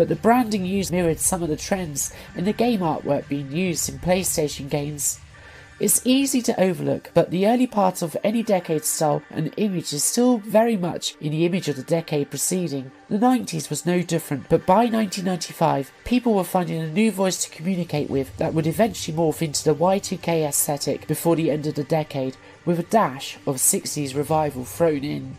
but the branding used mirrored some of the trends in the game artwork being used in PlayStation games. It's easy to overlook, but the early part of any decade style and image is still very much in the image of the decade preceding. The 90s was no different, but by 1995, people were finding a new voice to communicate with that would eventually morph into the Y2K aesthetic before the end of the decade, with a dash of 60s revival thrown in.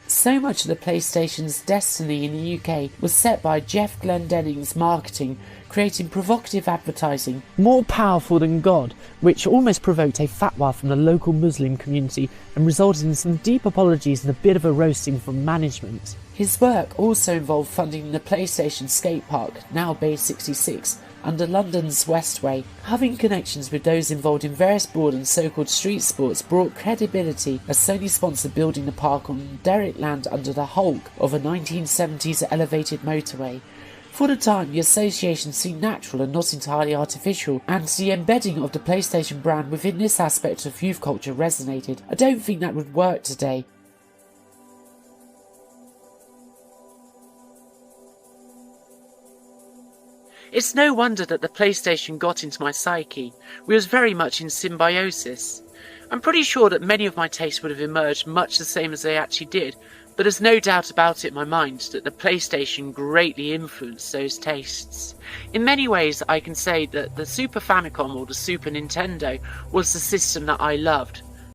So much of the PlayStation's destiny in the UK was set by Jeff Glendenning's marketing, creating provocative advertising more powerful than God, which almost provoked a fatwa from the local Muslim community and resulted in some deep apologies and a bit of a roasting from management. His work also involved funding the PlayStation skate park, now Bay 66, under London's Westway. Having connections with those involved in various broad and so-called street sports brought credibility, as Sony sponsored building the park on derelict land under the hulk of a 1970s elevated motorway. For the time, the association seemed natural and not entirely artificial, and the embedding of the PlayStation brand within this aspect of youth culture resonated. I don't think that would work today. It's no wonder that the PlayStation got into my psyche. We was very much in symbiosis. I'm pretty sure that many of my tastes would have emerged much the same as they actually did, but there's no doubt about it in my mind that the PlayStation greatly influenced those tastes. In many ways, I can say that the Super Famicom or the Super Nintendo was the system that I loved.